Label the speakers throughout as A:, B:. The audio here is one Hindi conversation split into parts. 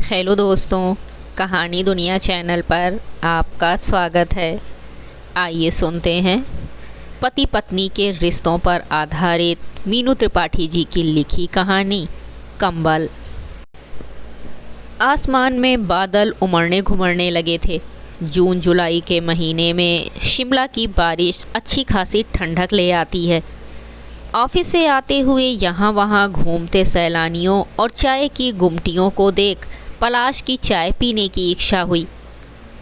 A: हेलो दोस्तों, कहानी दुनिया चैनल पर आपका स्वागत है। आइए सुनते हैं पति पत्नी के रिश्तों पर आधारित मीनू त्रिपाठी जी की लिखी कहानी कंबल। आसमान में बादल उमड़ने घुमड़ने लगे थे। जून जुलाई के महीने में शिमला की बारिश अच्छी खासी ठंडक ले आती है। ऑफिस से आते हुए यहाँ वहाँ घूमते सैलानियों और चाय की गुमटियों को देख पलाश की चाय पीने की इच्छा हुई।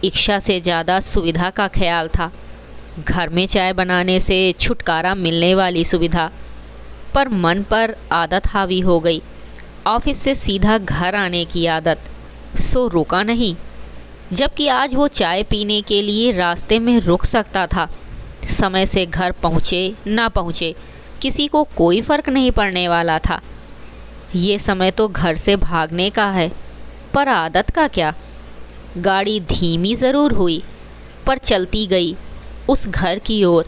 A: इच्छा से ज़्यादा सुविधा का ख्याल था। घर में चाय बनाने से छुटकारा मिलने वाली सुविधा, पर मन पर आदत हावी हो गई। ऑफिस से सीधा घर आने की आदत, सो रुका नहीं। जबकि आज वो चाय पीने के लिए रास्ते में रुक सकता था। समय से घर पहुँचे ना पहुँचे किसी को कोई फ़र्क नहीं पड़ने वाला था। ये समय तो घर से भागने का है, पर आदत का क्या। गाड़ी धीमी ज़रूर हुई, पर चलती गई उस घर की ओर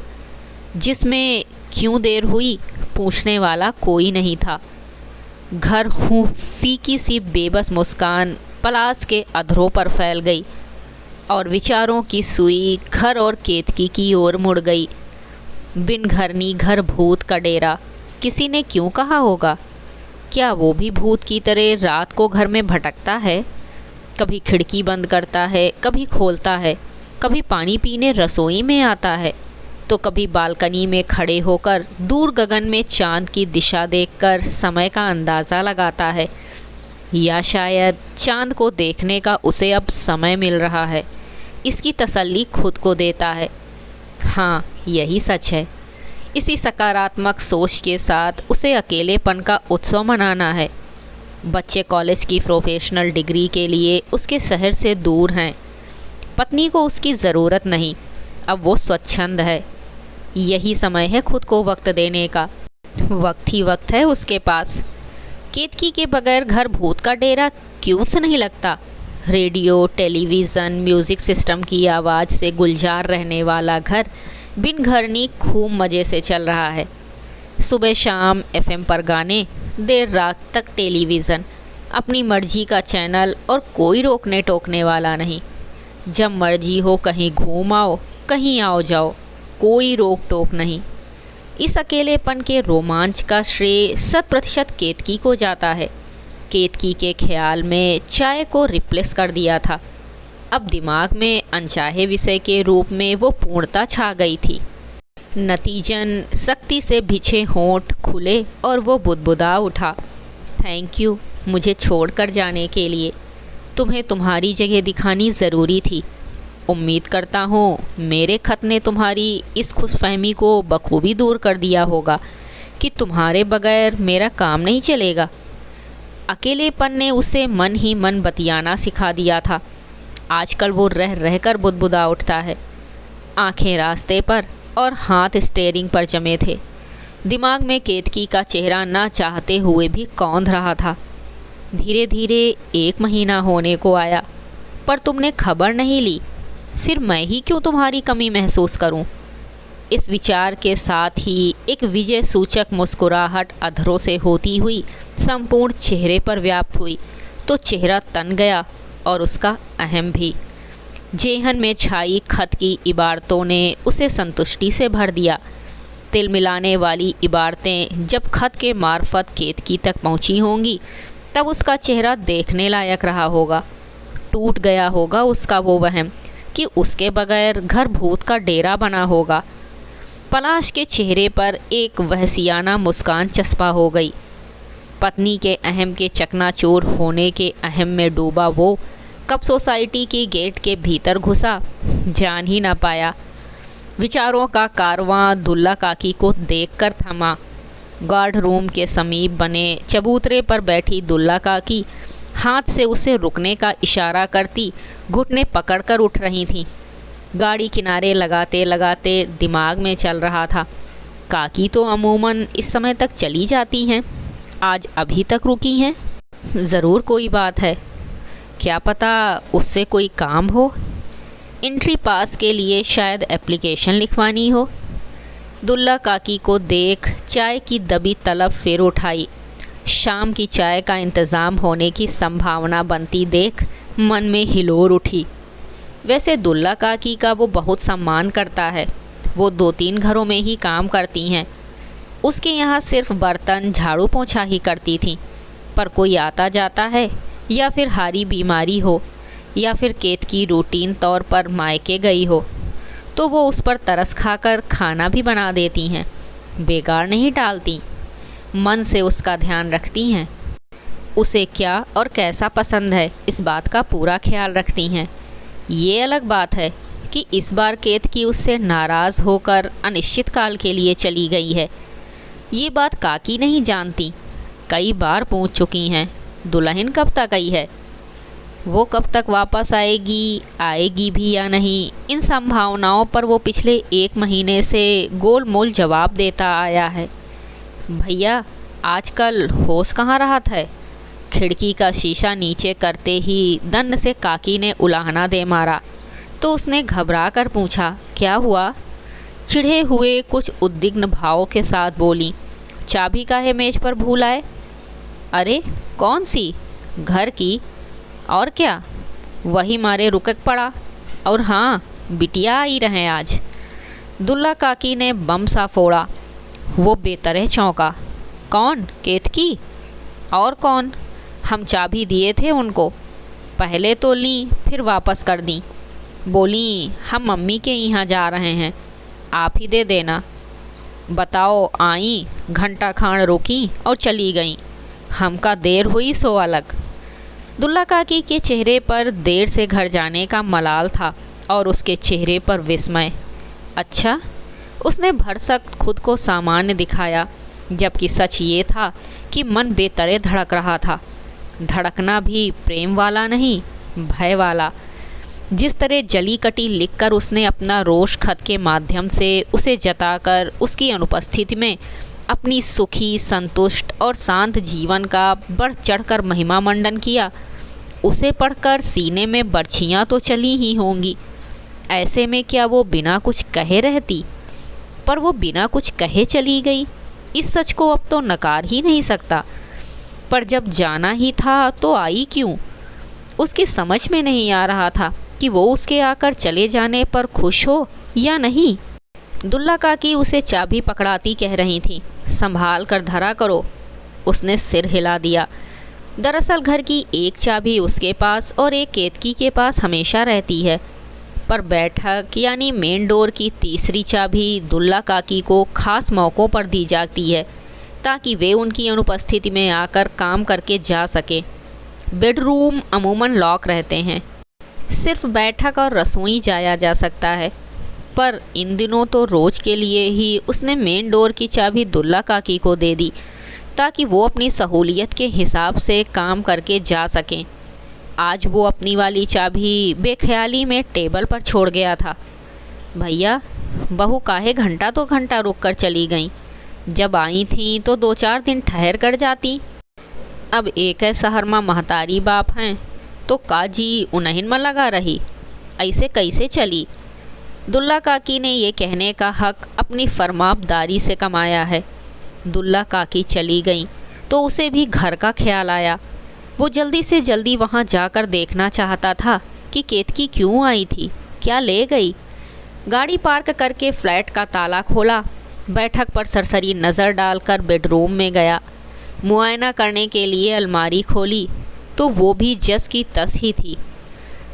A: जिसमें क्यों देर हुई पूछने वाला कोई नहीं था। घर हूँ फीकी सी बेबस मुस्कान पलास के अधरों पर फैल गई और विचारों की सुई घर और केतकी की ओर मुड़ गई। बिन घरनी घर भूत का डेरा, किसी ने क्यों कहा होगा। क्या वो भी भूत की तरह रात को घर में भटकता है? कभी खिड़की बंद करता है, कभी खोलता है, कभी पानी पीने रसोई में आता है, तो कभी बालकनी में खड़े होकर दूर गगन में चांद की दिशा देखकर समय का अंदाज़ा लगाता है। या शायद चांद को देखने का उसे अब समय मिल रहा है, इसकी तसल्ली खुद को देता है। हाँ, यही सच है। इसी सकारात्मक सोच के साथ उसे अकेलेपन का उत्सव मनाना है। बच्चे कॉलेज की प्रोफेशनल डिग्री के लिए उसके शहर से दूर हैं। पत्नी को उसकी ज़रूरत नहीं, अब वो स्वच्छंद है। यही समय है खुद को वक्त देने का। वक्त ही वक्त है उसके पास। केतकी के बगैर घर भूत का डेरा क्यों से नहीं लगता। रेडियो, टेलीविज़न, म्यूज़िक सिस्टम की आवाज़ से गुलजार रहने वाला घर बिन घरनी खूब मज़े से चल रहा है। सुबह शाम एफएम पर गाने, देर रात तक टेलीविज़न, अपनी मर्जी का चैनल और कोई रोकने टोकने वाला नहीं। जब मर्जी हो कहीं घूम आओ, कहीं आओ जाओ, कोई रोक टोक नहीं। इस अकेलेपन के रोमांच का श्रेय 100% केतकी को जाता है। केतकी के ख्याल में चाय को रिप्लेस कर दिया था। अब दिमाग में अनचाहे विषय के रूप में वो पूर्णता छा गई थी। नतीजन सख्ती से बिछे होंठ खुले और वो बुदबुदा उठा, थैंक यू मुझे छोड़कर जाने के लिए। तुम्हें तुम्हारी जगह दिखानी ज़रूरी थी। उम्मीद करता हूँ मेरे खत ने तुम्हारी इस खुशफहमी को बखूबी दूर कर दिया होगा कि तुम्हारे बगैर मेरा काम नहीं चलेगा। अकेलेपन ने उसे मन ही मन बतियाना सिखा दिया था। आजकल वो रह रहकर बुदबुदा उठता है। आंखें रास्ते पर और हाथ स्टीयरिंग पर जमे थे। दिमाग में केतकी का चेहरा ना चाहते हुए भी कौंध रहा था। धीरे धीरे 1 महीना होने को आया, पर तुमने खबर नहीं ली। फिर मैं ही क्यों तुम्हारी कमी महसूस करूं? इस विचार के साथ ही एक विजय सूचक मुस्कुराहट अधरों से होती हुई संपूर्ण चेहरे पर व्याप्त हुई, तो चेहरा तन गया और उसका अहम भी। जेहन में छाई खत की इबारतों ने उसे संतुष्टि से भर दिया। तिल मिलाने वाली इबारतें जब खत के मार्फत केतकी तक पहुंची होंगी, तब उसका चेहरा देखने लायक रहा होगा। टूट गया होगा उसका वो वहम कि उसके बगैर घर भूत का डेरा बना होगा। पलाश के चेहरे पर एक वहसियाना मुस्कान चस्पा हो गई। पत्नी के अहम के चकनाचूर होने के अहम में डूबा वो कब सोसाइटी की गेट के भीतर घुसा, जान ही ना पाया। विचारों का कारवां दुल्ला काकी को देखकर थमा। गार्ड रूम के समीप बने चबूतरे पर बैठी दुल्ला काकी हाथ से उसे रुकने का इशारा करती घुटने पकड़कर उठ रही थीं। गाड़ी किनारे लगाते लगाते दिमाग में चल रहा था, काकी तो अमूमन इस समय तक चली जाती हैं, आज अभी तक रुकी हैं। ज़रूर कोई बात है, क्या पता उससे कोई काम हो। एंट्री पास के लिए शायद एप्लीकेशन लिखवानी हो। दुल्ला काकी को देख चाय की दबी तलब फिर उठाई। शाम की चाय का इंतज़ाम होने की संभावना बनती देख मन में हिलोर उठी। वैसे दुल्ला काकी का वो बहुत सम्मान करता है। वो 2-3 घरों में ही काम करती हैं। उसके यहाँ सिर्फ बर्तन झाड़ू पोंछा ही करती थीं। पर कोई आता जाता है या फिर हारी बीमारी हो या फिर केतकी रूटीन तौर पर मायके गई हो तो वो उस पर तरस खाकर खाना भी बना देती हैं। बेकार नहीं डालती, मन से उसका ध्यान रखती हैं। उसे क्या और कैसा पसंद है इस बात का पूरा ख्याल रखती हैं। ये अलग बात है कि इस बार केतकी उससे नाराज़ होकर अनिश्चित काल के लिए चली गई है। ये बात काकी नहीं जानती। कई बार पूछ चुकी हैं दुल्हन कब तक आई है, वो कब तक वापस आएगी भी या नहीं। इन संभावनाओं पर वो पिछले 1 महीने से गोलमोल जवाब देता आया है। भैया आजकल होश कहाँ रहा था। खिड़की का शीशा नीचे करते ही दंड से काकी ने उलाहना दे मारा तो उसने घबरा कर पूछा, क्या हुआ। चिढ़े हुए कुछ उद्विग्न भाव के साथ बोली, चाबी काहे मेज पर भूल आए। अरे कौन सी, घर की। और क्या, वही मारे रुकक पड़ा। और हाँ, बिटिया आई रहे आज। दुल्ला काकी ने बम सा फोड़ा। वो बेतरह चौंका। कौन, केतकी। और कौन, हम चाबी दिए थे उनको, पहले तो ली फिर वापस कर दी। बोली हम मम्मी के यहाँ जा रहे हैं, आप ही दे देना। बताओ आई, घंटा खान रुकी और चली गई। हमका देर हुई सो अलग। दुल्ला काकी के चेहरे पर देर से घर जाने का मलाल था और उसके चेहरे पर विस्मय। अच्छा, उसने भरसक खुद को सामान्य दिखाया, जबकि सच ये था कि मन बेतरे धड़क रहा था। धड़कना भी प्रेम वाला नहीं, भय वाला। जिस तरह जली कटी लिखकर उसने अपना रोष खत के माध्यम से उसे जताकर उसकी अनुपस्थिति में अपनी सुखी, संतुष्ट और शांत जीवन का बढ़ चढ़कर महिमा मंडन किया, उसे पढ़कर सीने में बर्छियाँ तो चली ही होंगी। ऐसे में क्या वो बिना कुछ कहे रहती। पर वो बिना कुछ कहे चली गई। इस सच को अब तो नकार ही नहीं सकता। पर जब जाना ही था तो आई क्यों। उसकी समझ में नहीं आ रहा था कि वो उसके आकर चले जाने पर खुश हो या नहीं। दुल्ला काकी उसे चाबी पकड़ाती कह रही थी, संभाल कर धरा करो। उसने सिर हिला दिया। दरअसल घर की एक चाबी उसके पास और एक केतकी के पास हमेशा रहती है, पर बैठक यानी मेन डोर की तीसरी चाबी दुल्ला काकी को खास मौक़ों पर दी जाती है ताकि वे उनकी अनुपस्थिति में आकर काम करके जा सकें। बेडरूम अमूमन लॉक रहते हैं, सिर्फ बैठक और रसोई जाया जा सकता है। पर इन दिनों तो रोज़ के लिए ही उसने मेन डोर की चाबी दुल्ला काकी को दे दी ताकि वो अपनी सहूलियत के हिसाब से काम करके जा सकें। आज वो अपनी वाली चाबी बेख्याली में टेबल पर छोड़ गया था। भैया, बहू काहे घंटा तो घंटा रुक कर चली गईं। जब आई थी तो 2-4 दिन ठहर कर जाती। अब एक है शहर में महतारी बाप हैं तो काजी उन्हन में लगा रही, ऐसे कैसे चली। दुल्ला काकी ने ये कहने का हक अपनी फरमाबदारी से कमाया है। दुल्ला काकी चली गई तो उसे भी घर का ख्याल आया। वो जल्दी से जल्दी वहाँ जाकर देखना चाहता था कि केतकी क्यों आई थी, क्या ले गई। गाड़ी पार्क करके फ्लैट का ताला खोला, बैठक पर सरसरी नज़र डालकर बेडरूम में गया। मुआयना करने के लिए अलमारी खोली तो वो भी जस की तस ही थी।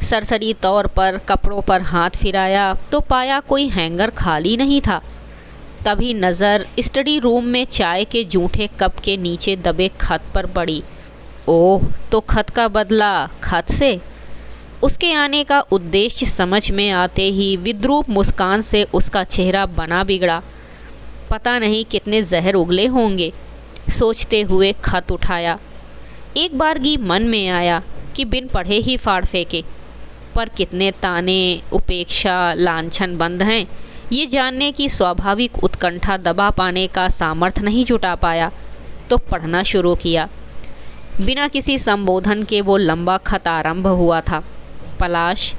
A: सरसरी तौर पर कपड़ों पर हाथ फिराया तो पाया कोई हैंगर खाली नहीं था। तभी नज़र स्टडी रूम में चाय के जूठे कप के नीचे दबे खत पर पड़ी। ओह, तो खत का बदला खत से। उसके आने का उद्देश्य समझ में आते ही विद्रूप मुस्कान से उसका चेहरा बना बिगड़ा। पता नहीं कितने जहर उगले होंगे। सोचते हुए खत उठाया। एक बारगी मन में आया कि बिन पढ़े ही फाड़ फेंके, पर कितने ताने, उपेक्षा, लांछन बंद हैं ये जानने की स्वाभाविक उत्कंठा दबा पाने का सामर्थ्य नहीं जुटा पाया तो पढ़ना शुरू किया। बिना किसी संबोधन के वो लंबा खत आरंभ हुआ था। पलाश,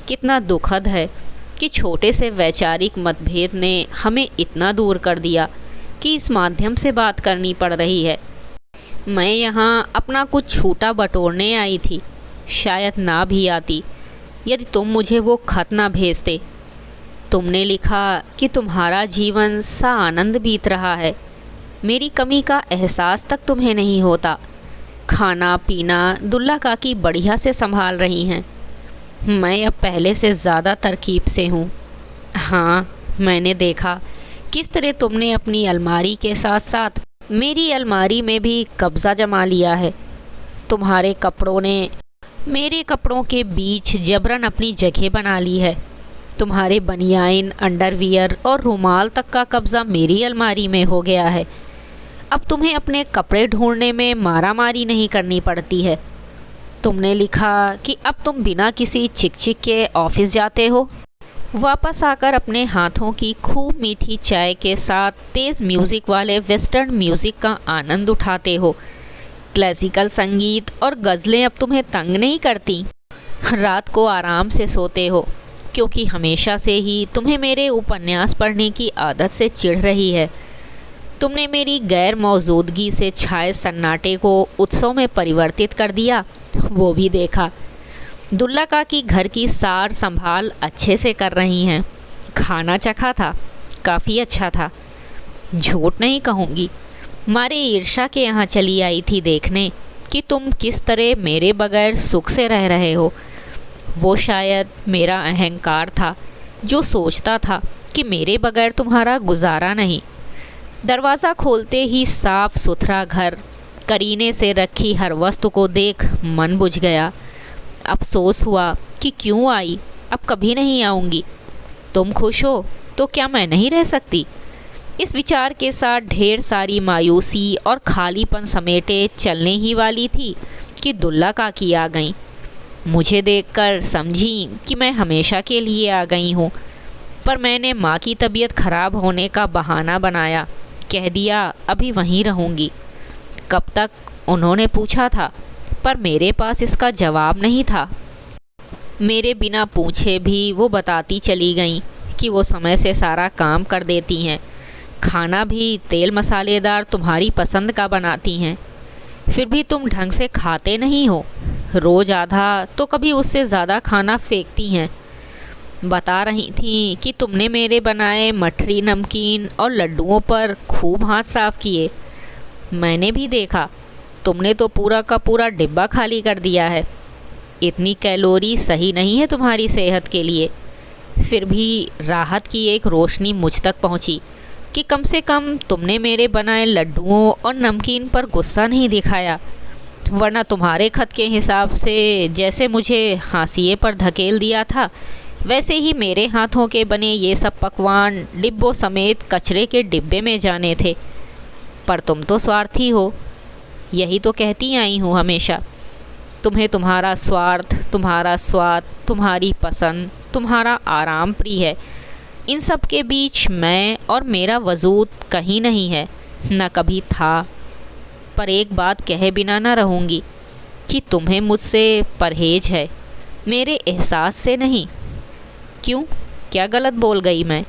A: कितना दुखद है कि छोटे से वैचारिक मतभेद ने हमें इतना दूर कर दिया कि इस माध्यम से बात करनी पड़ रही है। मैं यहाँ अपना कुछ छूटा बटोरने आई थी। शायद ना भी आती यदि तुम मुझे वो खत ना भेजते। तुमने लिखा कि तुम्हारा जीवन सा आनंद बीत रहा है, मेरी कमी का एहसास तक तुम्हें नहीं होता। खाना पीना दुल्ला काकी बढ़िया से संभाल रही हैं। मैं अब पहले से ज़्यादा तरकीब से हूँ। हाँ, मैंने देखा किस तरह तुमने अपनी अलमारी के साथ साथ मेरी अलमारी में भी कब्ज़ा जमा लिया है। तुम्हारे कपड़ों ने मेरे कपड़ों के बीच जबरन अपनी जगह बना ली है। तुम्हारे बनियाइन, अंडरवियर और रुमाल तक का कब्ज़ा मेरी अलमारी में हो गया है। अब तुम्हें अपने कपड़े ढूंढने में मारामारी नहीं करनी पड़ती है। तुमने लिखा कि अब तुम बिना किसी चिक चिक के ऑफिस जाते हो। वापस आकर अपने हाथों की खूब मीठी चाय के साथ तेज़ म्यूज़िक वाले वेस्टर्न म्यूज़िक का आनंद उठाते हो। क्लासिकल संगीत और गज़लें अब तुम्हें तंग नहीं करती। रात को आराम से सोते हो, क्योंकि हमेशा से ही तुम्हें मेरे उपन्यास पढ़ने की आदत से चिढ़ रही है। तुमने मेरी गैर मौजूदगी से छाए सन्नाटे को उत्सव में परिवर्तित कर दिया, वो भी देखा। दुल्ला काकी घर की सार संभाल अच्छे से कर रही हैं। खाना चखा था, काफ़ी अच्छा था। झूठ नहीं कहूँगी, मारे ईर्षा के यहाँ चली आई थी देखने कि तुम किस तरह मेरे बगैर सुख से रह रहे हो। वो शायद मेरा अहंकार था जो सोचता था कि मेरे बगैर तुम्हारा गुजारा नहीं। दरवाज़ा खोलते ही साफ सुथरा घर, करीने से रखी हर वस्तु को देख मन बुझ गया। अफसोस हुआ कि क्यों आई, अब कभी नहीं आऊँगी। तुम खुश हो तो क्या मैं नहीं रह सकती? इस विचार के साथ ढेर सारी मायूसी और खालीपन समेटे चलने ही वाली थी कि दुल्ला काकी आ गईं। मुझे देखकर समझी कि मैं हमेशा के लिए आ गई हूँ, पर मैंने माँ की तबीयत खराब होने का बहाना बनाया। कह दिया अभी वहीं रहूँगी। कब तक, उन्होंने पूछा था, पर मेरे पास इसका जवाब नहीं था। मेरे बिना पूछे भी वो बताती चली गईं कि वो समय से सारा काम कर देती हैं। खाना भी तेल मसालेदार तुम्हारी पसंद का बनाती हैं, फिर भी तुम ढंग से खाते नहीं हो। रोज़ आधा तो कभी उससे ज़्यादा खाना फेंकती हैं। बता रही थी कि तुमने मेरे बनाए मठरी, नमकीन और लड्डुओं पर खूब हाथ साफ किए। मैंने भी देखा, तुमने तो पूरा का पूरा डिब्बा खाली कर दिया है। इतनी कैलोरी सही नहीं है तुम्हारी सेहत के लिए। फिर भी राहत की एक रोशनी मुझ तक पहुंची कि कम से कम तुमने मेरे बनाए लड्डुओं और नमकीन पर गुस्सा नहीं दिखाया, वरना तुम्हारे खत के हिसाब से जैसे मुझे हाशिए पर धकेल दिया था, वैसे ही मेरे हाथों के बने ये सब पकवान डिब्बों समेत कचरे के डिब्बे में जाने थे। पर तुम तो स्वार्थी हो, यही तो कहती आई हूँ हमेशा। तुम्हें तुम्हारा स्वार्थ, तुम्हारा स्वाद, तुम्हारी पसंद, तुम्हारा आराम प्रिय है। इन सब के बीच मैं और मेरा वजूद कहीं नहीं है, न कभी था। पर एक बात कहे बिना न रहूँगी कि तुम्हें मुझसे परहेज है, मेरे एहसास से नहीं। क्यों, क्या गलत बोल गई मैं?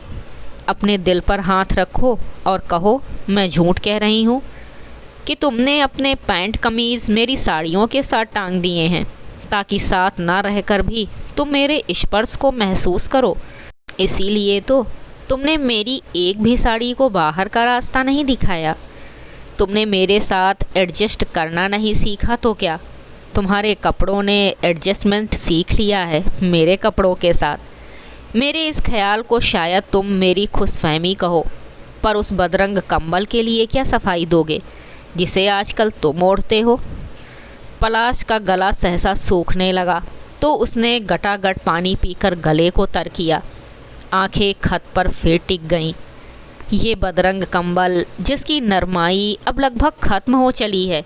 A: अपने दिल पर हाथ रखो और कहो मैं झूठ कह रही हूँ कि तुमने अपने पैंट कमीज़ मेरी साड़ियों के साथ टांग दिए हैं, ताकि साथ ना रहकर भी तुम मेरे स्पर्श को महसूस करो। इसीलिए तो तुमने मेरी एक भी साड़ी को बाहर का रास्ता नहीं दिखाया। तुमने मेरे साथ एडजस्ट करना नहीं सीखा तो क्या, तुम्हारे कपड़ों ने एडजस्टमेंट सीख लिया है मेरे कपड़ों के साथ। मेरे इस ख्याल को शायद तुम मेरी खुशफहमी कहो, पर उस बदरंग कंबल के लिए क्या सफाई दोगे जिसे आजकल तुम ओढ़ते हो? पलाश का गला सहसा सूखने लगा तो उसने गटागट पानी पीकर गले को तर किया। आंखें खत पर फिर टिक गईं। ये बदरंग कंबल जिसकी नरमाई अब लगभग ख़त्म हो चली है,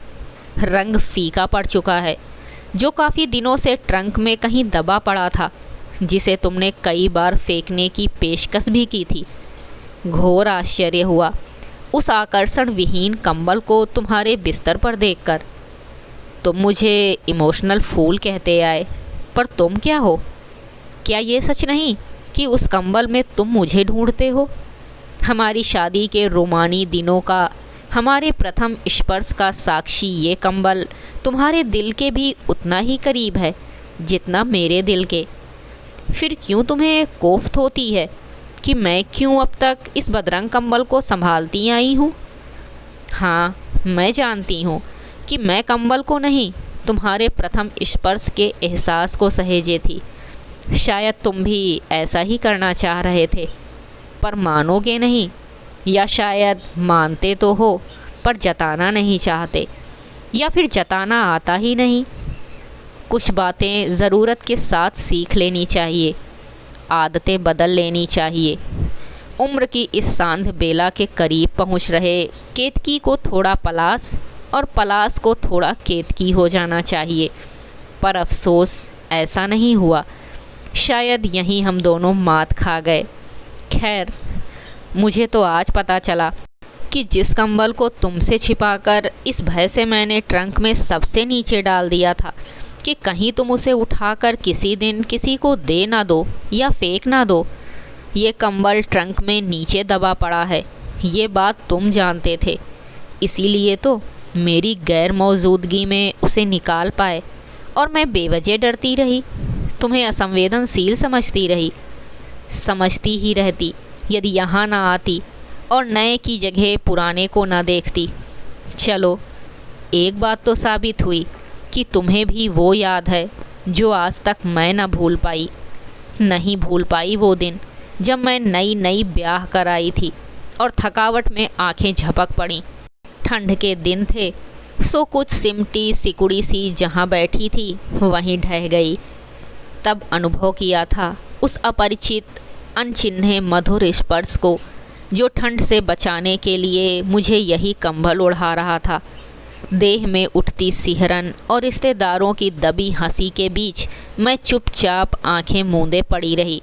A: रंग फीका पड़ चुका है, जो काफ़ी दिनों से ट्रंक में कहीं दबा पड़ा था, जिसे तुमने कई बार फेंकने की पेशकश भी की थी। घोर आश्चर्य हुआ उस आकर्षण विहीन कंबल को तुम्हारे बिस्तर पर देखकर। तुम मुझे इमोशनल फूल कहते आए, पर तुम क्या हो? क्या ये सच नहीं कि उस कंबल में तुम मुझे ढूंढते हो? हमारी शादी के रोमानी दिनों का हमारे प्रथम स्पर्श का साक्षी ये कंबल तुम्हारे दिल के भी उतना ही करीब है जितना मेरे दिल के। फिर क्यों तुम्हें कोफ्त होती है कि मैं क्यों अब तक इस बदरंग कंबल को संभालती आई हूँ? हाँ, मैं जानती हूँ कि मैं कंबल को नहीं, तुम्हारे प्रथम स्पर्श के एहसास को सहेजे थी। शायद तुम भी ऐसा ही करना चाह रहे थे, पर मानोगे नहीं, या शायद मानते तो हो पर जताना नहीं चाहते, या फिर जताना आता ही नहीं। कुछ बातें ज़रूरत के साथ सीख लेनी चाहिए, आदतें बदल लेनी चाहिए। उम्र की इस सांध बेला के करीब पहुंच रहे केतकी को थोड़ा पलास और पलास को थोड़ा केतकी हो जाना चाहिए, पर अफसोस ऐसा नहीं हुआ। शायद यहीं हम दोनों मात खा गए। खैर, मुझे तो आज पता चला कि जिस कंबल को तुमसे छिपाकर इस भय से मैंने ट्रंक में सबसे नीचे डाल दिया था कि कहीं तुम उसे उठाकर किसी दिन किसी को दे ना दो या फेंक ना दो, ये कंबल ट्रंक में नीचे दबा पड़ा है। ये बात तुम जानते थे, इसीलिए तो मेरी गैर मौजूदगी में उसे निकाल पाए और मैं बेवजह डरती रही, तुम्हें असंवेदनशील समझती रही। समझती ही रहती यदि यहाँ ना आती और नए की जगह पुराने को ना देखती। चलो, एक बात तो साबित हुई कि तुम्हें भी वो याद है जो आज तक मैं न भूल पाई। नहीं भूल पाई वो दिन जब मैं नई नई ब्याह कर आई थी और थकावट में आंखें झपक पड़ी। ठंड के दिन थे, सो कुछ सिमटी सिकुड़ी सी जहाँ बैठी थी वहीं ढह गई। तब अनुभव किया था उस अपरिचित अनचिन्हे मधुर स्पर्श को जो ठंड से बचाने के लिए मुझे यही कंबल ओढ़ा रहा था। देह में उठती सिहरन और रिश्तेदारों की दबी हंसी के बीच मैं चुपचाप आंखें मूंदे पड़ी रही।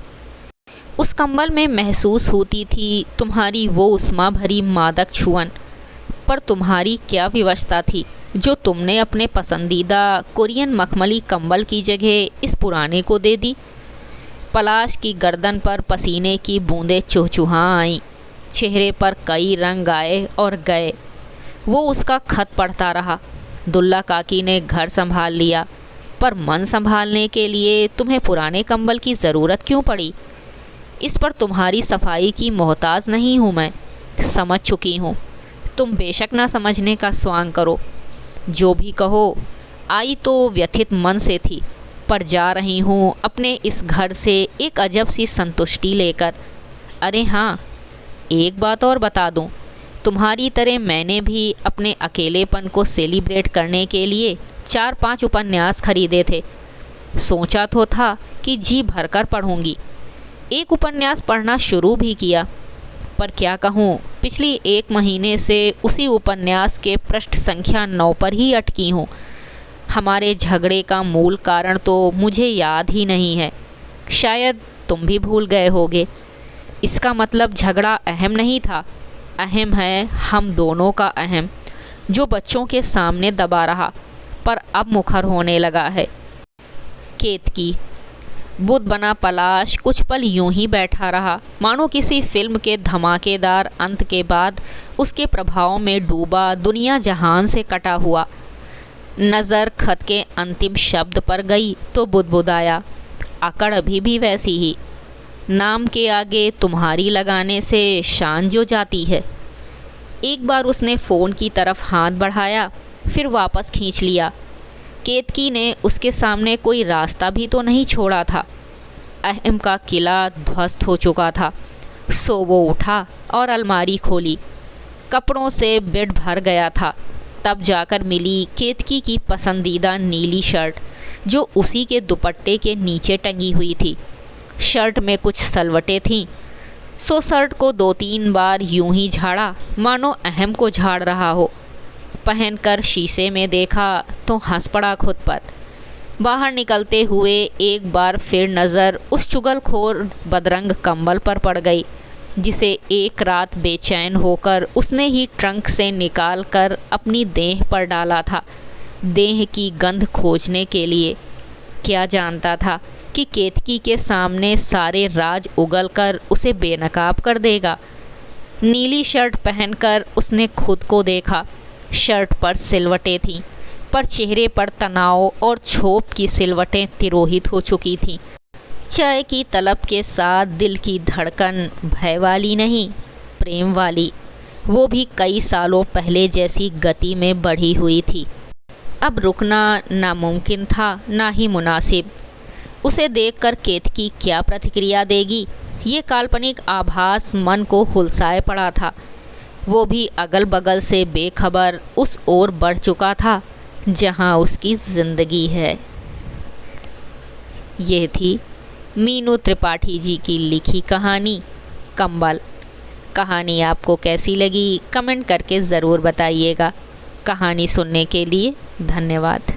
A: उस कंबल में महसूस होती थी तुम्हारी वो उस्मा भरी मादक छुअन, पर तुम्हारी क्या विवशता थी जो तुमने अपने पसंदीदा कोरियन मखमली कंबल की जगह इस पुराने को दे दी। पलाश की गर्दन पर पसीने की बूंदें चुहचुहा आईं, चेहरे पर कई रंग आए और गए। वो उसका खत पढ़ता रहा। दुल्ला काकी ने घर संभाल लिया, पर मन संभालने के लिए तुम्हें पुराने कंबल की ज़रूरत क्यों पड़ी? इस पर तुम्हारी सफाई की मोहताज नहीं हूँ मैं, समझ चुकी हूँ। तुम बेशक ना समझने का स्वांग करो। जो भी कहो, आई तो व्यथित मन से थी, पर जा रही हूँ अपने इस घर से एक अजब सी संतुष्टि लेकर। अरे हाँ, एक बात और बता दूँ, तुम्हारी तरह मैंने भी अपने अकेलेपन को सेलिब्रेट करने के लिए 4-5 उपन्यास खरीदे थे। सोचा तो था कि जी भरकर पढ़ूंगी। एक उपन्यास पढ़ना शुरू भी किया, पर क्या कहूँ, पिछली 1 महीने से उसी उपन्यास के पृष्ठ संख्या 9 पर ही अटकी हूँ। हमारे झगड़े का मूल कारण तो मुझे याद ही नहीं है, शायद तुम भी भूल गए होगे। इसका मतलब झगड़ा अहम नहीं था, अहम है हम दोनों का अहम, जो बच्चों के सामने दबा रहा पर अब मुखर होने लगा है। केतकी। बुद्ध बना पलाश कुछ पल यूं ही बैठा रहा, मानो किसी फिल्म के धमाकेदार अंत के बाद उसके प्रभाव में डूबा दुनिया जहान से कटा हुआ। नज़र खत के अंतिम शब्द पर गई तो बुदबुदाया, अकड़ अभी भी वैसी ही। नाम के आगे तुम्हारी लगाने से शान जो जाती है। एक बार उसने फ़ोन की तरफ हाथ बढ़ाया, फिर वापस खींच लिया। केतकी ने उसके सामने कोई रास्ता भी तो नहीं छोड़ा था। अहम का किला ध्वस्त हो चुका था। सो वो उठा और अलमारी खोली। कपड़ों से बेड भर गया था। तब जाकर मिली केतकी की पसंदीदा नीली शर्ट, जो उसी के दुपट्टे के नीचे टंगी हुई थी। शर्ट में कुछ सलवटें थीं, सो शर्ट को 2-3 बार यूं ही झाड़ा, मानो अहम को झाड़ रहा हो। पहनकर शीशे में देखा तो हंस पड़ा खुद पर। बाहर निकलते हुए एक बार फिर नज़र उस चुगलखोर बदरंग कंबल पर पड़ गई, जिसे एक रात बेचैन होकर उसने ही ट्रंक से निकाल कर अपनी देह पर डाला था, देह की गंध खोजने के लिए। क्या जानता था कि केतकी के सामने सारे राज उगल कर उसे बेनकाब कर देगा। नीली शर्ट पहनकर उसने खुद को देखा। शर्ट पर सिलवटें थीं, पर चेहरे पर तनाव और क्षोभ की सिलवटें तिरोहित हो चुकी थीं। चाय की तलब के साथ दिल की धड़कन भय वाली नहीं, प्रेम वाली, वो भी कई सालों पहले जैसी गति में बढ़ी हुई थी। अब रुकना नामुमकिन था, ना ही मुनासिब। उसे देखकर केतकी क्या प्रतिक्रिया देगी, ये काल्पनिक आभास मन को हुलसाए पड़ा था। वो भी अगल बगल से बेखबर उस ओर बढ़ चुका था जहां उसकी ज़िंदगी है। यह थी मीनू त्रिपाठी जी की लिखी कहानी कंबल। कहानी आपको कैसी लगी कमेंट करके ज़रूर बताइएगा। कहानी सुनने के लिए धन्यवाद।